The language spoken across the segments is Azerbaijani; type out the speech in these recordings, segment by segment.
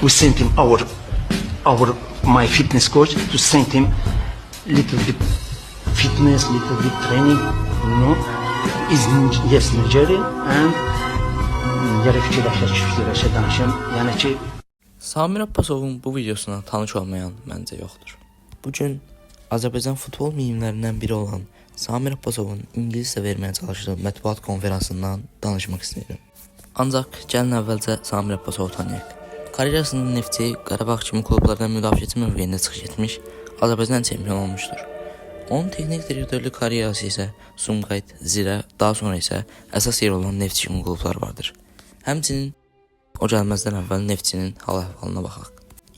we sent him my fitness coach to send him little bit fitness, little bit training, you know. Yes, Nigerian and yarı fikirləşə danışım. Yəni ki, Samir Abbasovun bu videosuna tanış olmayan məncə yoxdur. Bugün Azərbaycan futbol mimlərindən biri olan Samir Abbasovun ingiliscə verməyə çalışdığı mətbuat konferansından danışmaq istəyirəm. Ancaq gəlin əvvəlcə Samir Abbasovu tanıyaq. Karyerasının Neftçi, Qarabağ kimi klublardan müdafiəçi mövqeyində çıxış etmiş, Azərbaycan çempionu olmuşdur. Onun texnik direktorluq karyerası isə Sumqayıt, Zirə, daha sonra isə əsas yer olan Neftçi kimi klublar vardır. Həmçinin o gəlməzdən əvvəl Neftçinin hal-əhvalına baxaq.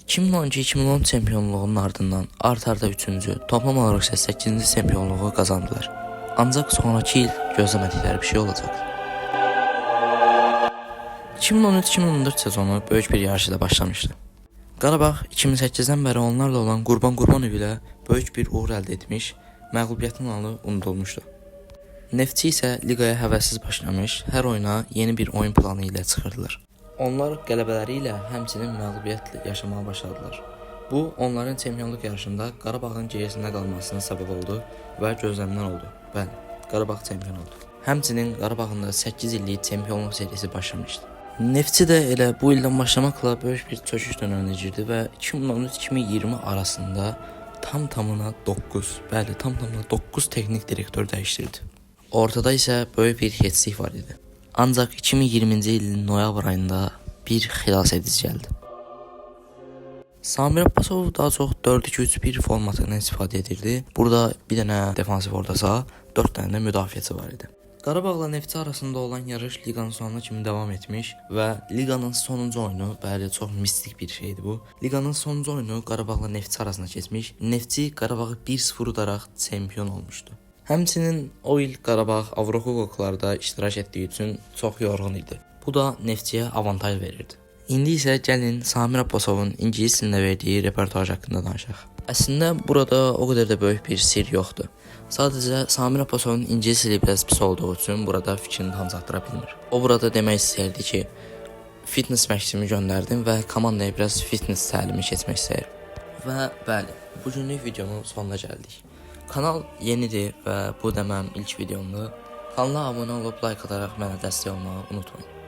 2012-2010 çempionluğunun ardından art-arda 3-cü, toplam olaraq isə 8-ci çempionluğu qazandılar. Ancaq sonraki il gözləmədikləri bir şey olacaqdı. 2013-2014 sezonu böyük bir yarış ilə başlamışdı. Qarabağ 2008-dən bəri onlarla olan Qurban Qurbanov ilə böyük bir uğur əldə etmiş, məğlubiyyətin anı unudulmuşdu. Neftçi isə liqaya həvəssiz başlamış, hər oyuna yeni bir oyun planı ilə çıxırdılar. Onlar qələbələri ilə həmçinin məğlubiyyətlə yaşamağa başladılar. Bu, onların çempionluq yarışında Qarabağın gerisində qalmasına səbəb oldu və gözləmdən oldu. Bəli, Qarabağ çempion oldu. Həmçinin Qarabağın da 8 illik çempionluq serisi başlamışdı. Neftçi də elə bu ildən başlamaqla böyük bir çöküş dönəminə girdi və 2013-2020 arasında tamına 9 texnik direktor dəyişdirdi. Ortada isə böyük bir heçlik var idi. Ancaq 2020-ci ilin noyabr ayında bir xilas edici gəldi. Samir Abbasov daha çox 4-2-3-1 formatından istifadə edirdi. Burada bir dənə defansif orta saha, 4 dənə də müdafiəçi var idi. Qarabağla Neftçi arasında olan yarış liqanın sonuna kimi davam etmiş və liqanın sonuncu oyunu, bəli, çox mistik bir şeydi bu. Liqanın sonuncu oyunu Qarabağla Neftçi arasında keçmiş. Neftçi Qarabağı 1-0 udaraq çempion olmuşdu. Həmçinin o il Qarabağ Avrokuboklarda iştirak etdiyi üçün çox yorğun idi. Bu da Neftçiyə avantaj verirdi. İndi isə gəlin Samir Abbasovun ingilis dilində verdiyi reportaj haqqında danışaq. Əslində burada o qədər də böyük bir sir yoxdur. Sadəcə Samir Abbasovun ingilis dili biraz pis olduğu üçün burada fikrini tam çatdıra bilmir. O burada demək istəyirdi ki, fitness məşqçimi göndərdim və komandaya biraz fitness təlimi keçmək istəyir. Və bəli, bugünlük videonun sonuna gəldik. Kanal yenidir və bu da mənim ilk videomdur. Kanala abunə olub like ataraq mənə dəstək olmağı unutmayın.